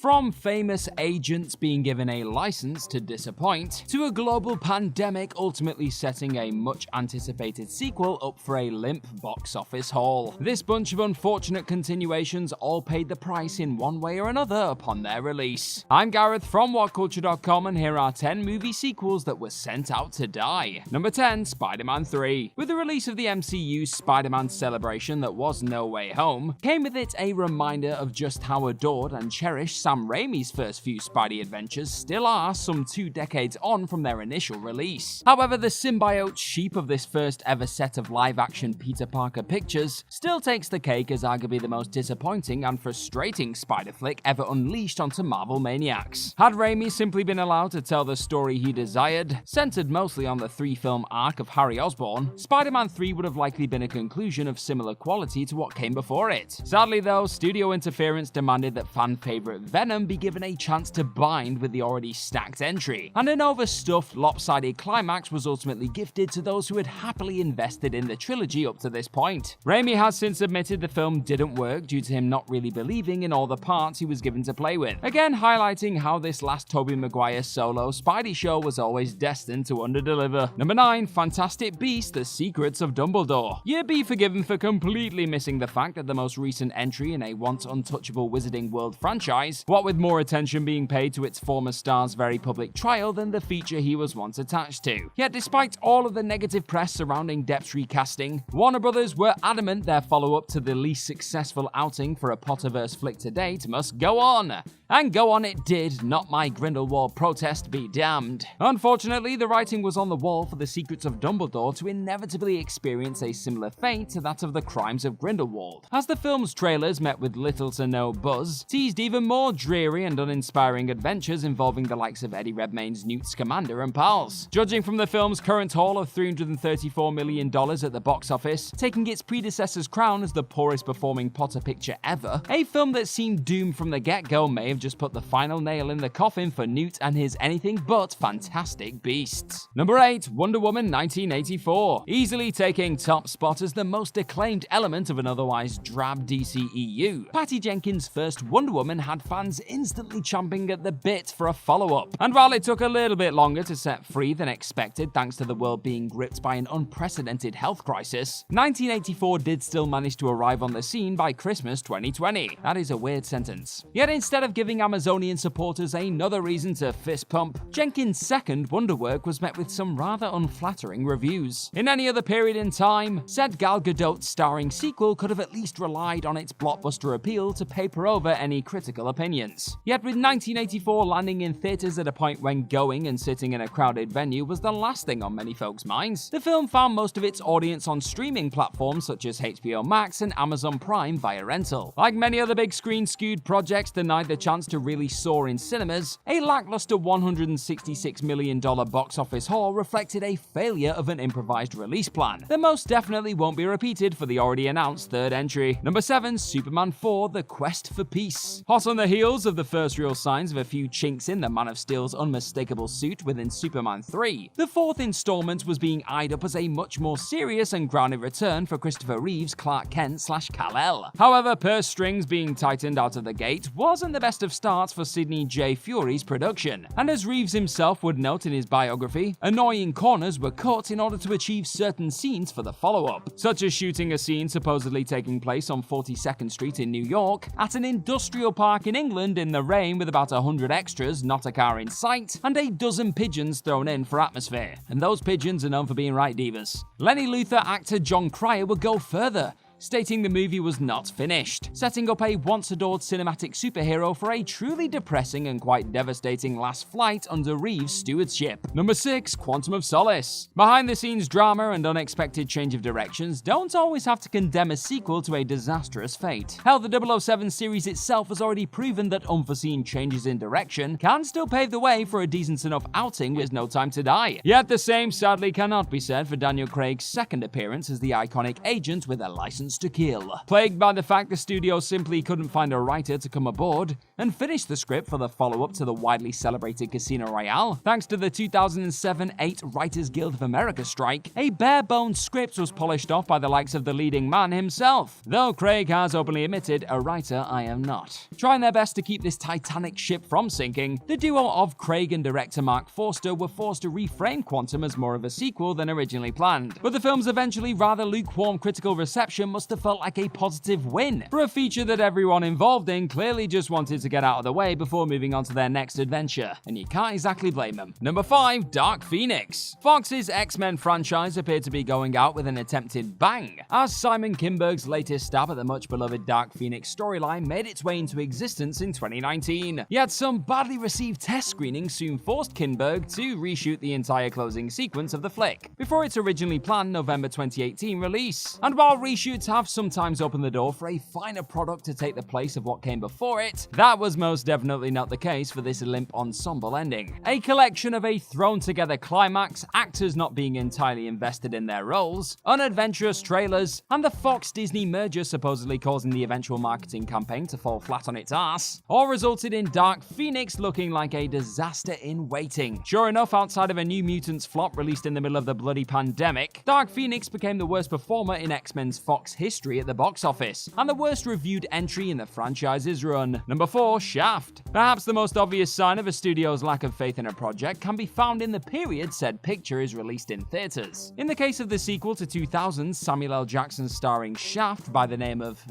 From famous agents being given a license to disappoint, to a global pandemic ultimately setting a much-anticipated sequel up for a limp box office haul. This bunch of unfortunate continuations all paid the price in one way or another upon their release. I'm Gareth from Whatculture.com, and here are 10 movie sequels that were sent out to die. Number 10, SpiderMan III. With the release of the MCU's Spider-Man celebration that was No Way Home, came with it a reminder of just how adored and cherished Sam Raimi's first few Spidey adventures still are some 2 decades on from their initial release. However, the symbiote sheep of this first ever set of live-action Peter Parker pictures still takes the cake as arguably the most disappointing and frustrating Spider flick ever unleashed onto Marvel maniacs. Had Raimi simply been allowed to tell the story he desired, centered mostly on the 3-film arc of Harry Osborn, Spider-Man 3 would have likely been a conclusion of similar quality to what came before it. Sadly though, studio interference demanded that fan-favorite Venom be given a chance to bind with the already stacked entry, and an overstuffed, lopsided climax was ultimately gifted to those who had happily invested in the trilogy up to this point. Raimi has since admitted the film didn't work due to him not really believing in all the parts he was given to play with, again highlighting how this last Tobey Maguire solo Spidey show was always destined to underdeliver. Number 9, Fantastic Beasts: The Secrets of Dumbledore. You'd be forgiven for completely missing the fact that the most recent entry in a once untouchable Wizarding World franchise, what with more attention being paid to its former star's very public trial than the feature he was once attached to. Yet despite all of the negative press surrounding Depp's recasting, Warner Brothers were adamant their follow-up to the least successful outing for a Potterverse flick to date must go on. And go on it did, not my Grindelwald protest be damned. Unfortunately, the writing was on the wall for the Secrets of Dumbledore to inevitably experience a similar fate to that of the Crimes of Grindelwald, as the film's trailers met with little to no buzz, teased even more dreary and uninspiring adventures involving the likes of Eddie Redmayne's Newt Scamander and pals. Judging from the film's current haul of $334 million at the box office, taking its predecessor's crown as the poorest performing Potter picture ever, a film that seemed doomed from the get-go may have just put the final nail in the coffin for Newt and his anything but fantastic beasts. Number 8, Wonder Woman 1984. Easily taking top spot as the most acclaimed element of an otherwise drab DCEU, Patty Jenkins' first Wonder Woman had fans instantly chomping at the bit for a follow-up. And while it took a little bit longer to set free than expected thanks to the world being gripped by an unprecedented health crisis, 1984 did still manage to arrive on the scene by Christmas 2020. That is a weird sentence. Yet instead of giving Amazonian supporters another reason to fist pump, Jenkins' second wonderwork was met with some rather unflattering reviews. In any other period in time, said Gal Gadot starring sequel could have at least relied on its blockbuster appeal to paper over any critical opinions. Yet with 1984 landing in theaters at a point when going and sitting in a crowded venue was the last thing on many folks' minds, the film found most of its audience on streaming platforms such as HBO Max and Amazon Prime via rental. Like many other big screen skewed projects denied the chance to really soar in cinemas, a lackluster $166 million box office haul reflected a failure of an improvised release plan that most definitely won't be repeated for the already announced third entry. Number 7, Superman 4: The Quest for Peace. Hot on the heels of the first real signs of a few chinks in the Man of Steel's unmistakable suit within Superman 3, the fourth installment was being eyed up as a much more serious and grounded return for Christopher Reeve's Clark Kent/Kal-El. However, purse strings being tightened out of the gate wasn't the best of starts for Sidney J. Fury's production, and as Reeves himself would note in his biography, annoying corners were cut in order to achieve certain scenes for the follow-up, such as shooting a scene supposedly taking place on 42nd Street in New York, at an industrial park in England in the rain with about 100 extras, not a car in sight, and a dozen pigeons thrown in for atmosphere. And those pigeons are known for being right divas. Lenny Luthor actor John Cryer would go further, stating the movie was not finished, setting up a once-adored cinematic superhero for a truly depressing and quite devastating last flight under Reeves' stewardship. Number 6, Quantum of Solace. Behind-the-scenes drama and unexpected change of directions don't always have to condemn a sequel to a disastrous fate. Hell, the 007 series itself has already proven that unforeseen changes in direction can still pave the way for a decent enough outing with No Time to Die. Yet the same sadly cannot be said for Daniel Craig's second appearance as the iconic agent with a license License to Kill. Plagued by the fact the studio simply couldn't find a writer to come aboard and finish the script for the follow-up to the widely celebrated Casino Royale, thanks to the 2007-8 Writers Guild of America strike, a bare-bones script was polished off by the likes of the leading man himself, though Craig has openly admitted, "A writer I am not." Trying their best to keep this Titanic ship from sinking, the duo of Craig and director Mark Forster were forced to reframe Quantum as more of a sequel than originally planned. But the film's eventually rather lukewarm critical reception must have felt like a positive win for a feature that everyone involved in clearly just wanted to get out of the way before moving on to their next adventure, and you can't exactly blame them. Number 5, Dark Phoenix. Fox's X-Men franchise appeared to be going out with an attempted bang, as Simon Kinberg's latest stab at the much-beloved Dark Phoenix storyline made its way into existence in 2019. Yet some badly received test screenings soon forced Kinberg to reshoot the entire closing sequence of the flick, before its originally planned November 2018 release. And while reshoots have sometimes opened the door for a finer product to take the place of what came before it, that was most definitely not the case for this limp ensemble ending. A collection of a thrown-together climax, actors not being entirely invested in their roles, unadventurous trailers, and the Fox-Disney merger supposedly causing the eventual marketing campaign to fall flat on its ass, all resulted in Dark Phoenix looking like a disaster in waiting. Sure enough, outside of a New Mutants flop released in the middle of the bloody pandemic, Dark Phoenix became the worst performer in X-Men's Fox history at the box office, and the worst reviewed entry in the franchise's run. Number 4, Shaft. Perhaps the most obvious sign of a studio's lack of faith in a project can be found in the period said picture is released in theaters. In the case of the sequel to 2000's Samuel L. Jackson starring Shaft by the name of,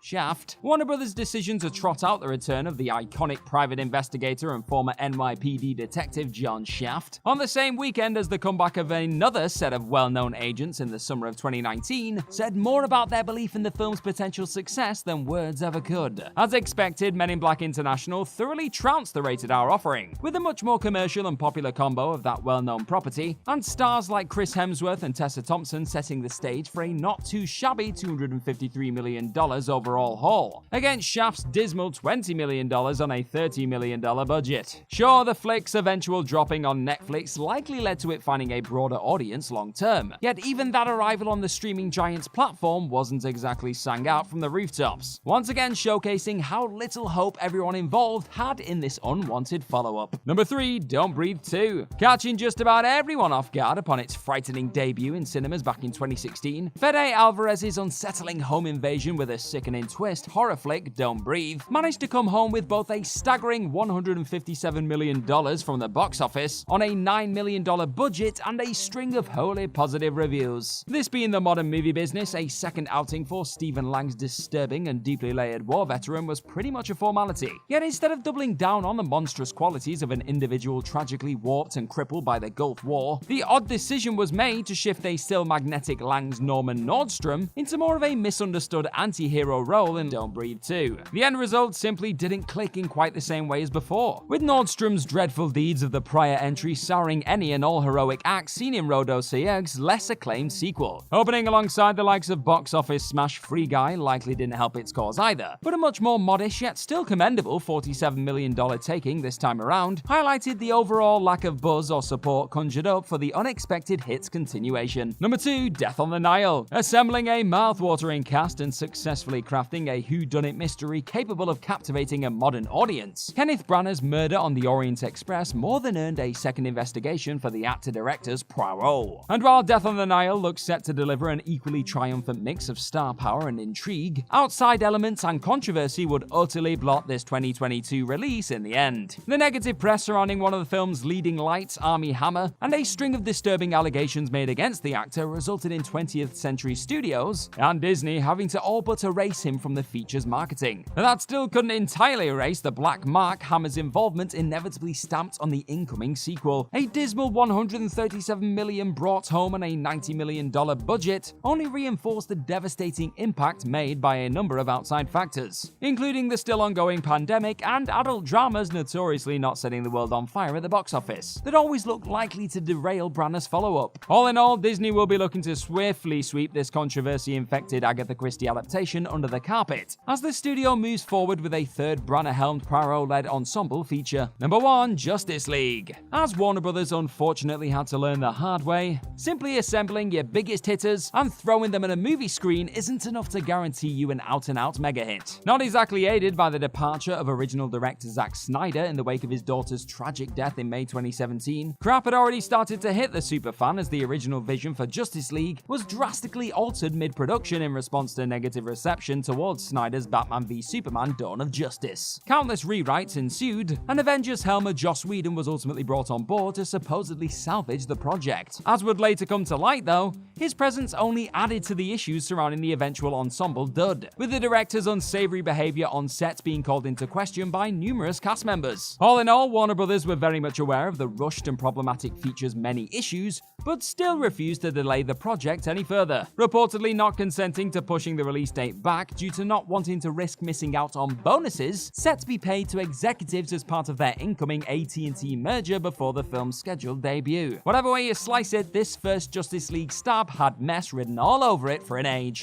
Shaft, Warner Brothers' decision to trot out the return of the iconic private investigator and former NYPD detective John Shaft on the same weekend as the comeback of another set of well-known agents in the summer of 2019 said more about their belief in the film's potential success than words ever could. As expected, Men in Black International thoroughly trounced the rated R offering, with a much more commercial and popular combo of that well-known property, and stars like Chris Hemsworth and Tessa Thompson setting the stage for a not-too-shabby $253 million overall haul, against Shaft's dismal $20 million on a $30 million budget. Sure, the flick's eventual dropping on Netflix likely led to it finding a broader audience long-term, yet even that arrival on the streaming giant's platform wasn't exactly sang out from the rooftops, once again showcasing how little hope everyone involved had in this unwanted follow-up. Number 3, Don't Breathe 2. Catching just about everyone off guard upon its frightening debut in cinemas back in 2016, Fede Alvarez's unsettling home invasion with a sickening twist horror flick Don't Breathe managed to come home with both a staggering $157 million from the box office on a $9 million budget and a string of wholly positive reviews. This being the modern movie business, a second outing for Stephen Lang's disturbing and deeply layered war veteran was pretty much a formality. Yet instead of doubling down on the monstrous qualities of an individual tragically warped and crippled by the Gulf War, the odd decision was made to shift a still magnetic Lang's Norman Nordstrom into more of a misunderstood anti-hero role in Don't Breathe 2. The end result simply didn't click in quite the same way as before, with Nordstrom's dreadful deeds of the prior entry souring any and all heroic acts seen in Rodo Sayeg's less acclaimed sequel. Opening alongside the likes of box office smash Free Guy likely didn't help its cause either, but a much more modest yet still commendable $47 million taking this time around highlighted the overall lack of buzz or support conjured up for the unexpected hit's continuation. Number 2, Death on the Nile. Assembling a mouth-watering cast and successfully crafting a whodunit mystery capable of captivating a modern audience, Kenneth Branagh's Murder on the Orient Express more than earned a second investigation for the actor-director's Poirot. And while Death on the Nile looks set to deliver an equally triumphant mix of star power and intrigue, outside elements and controversy would utterly blot this 2022 release in the end. The negative press surrounding one of the film's leading lights, Armie Hammer, and a string of disturbing allegations made against the actor resulted in 20th Century Studios and Disney having to all but erase him from the feature's marketing. But that still couldn't entirely erase the black mark Hammer's involvement inevitably stamped on the incoming sequel. A dismal $137 million brought home on a $90 million budget only reinforced the devastating impact made by a number of outside factors, including the still ongoing pandemic and adult dramas notoriously not setting the world on fire at the box office, that always looked likely to derail Branagh's follow-up. All in all, Disney will be looking to swiftly sweep this controversy-infected Agatha Christie adaptation under the carpet, as the studio moves forward with a third Branagh-helmed Poirot-led ensemble feature. Number 1, Justice League. As Warner Brothers unfortunately had to learn the hard way, simply assembling your biggest hitters and throwing them in a movie screen isn't enough to guarantee you an out-and-out mega hit. Not exactly aided by the departure of original director Zack Snyder in the wake of his daughter's tragic death in May 2017, crap had already started to hit the superfan as the original vision for Justice League was drastically altered mid-production in response to negative reception towards Snyder's Batman v Superman: Dawn of Justice. Countless rewrites ensued, and Avengers helmer Joss Whedon was ultimately brought on board to supposedly salvage the project. As would later come to light though, his presence only added to the issues surrounding the eventual ensemble dud, with the director's unsavory behavior on set being called into question by numerous cast members. All in all, Warner Brothers were very much aware of the rushed and problematic feature's many issues, but still refused to delay the project any further, reportedly not consenting to pushing the release date back due to not wanting to risk missing out on bonuses set to be paid to executives as part of their incoming AT&T merger before the film's scheduled debut. Whatever way you slice it, this first Justice League stab had mess written all over it for an age.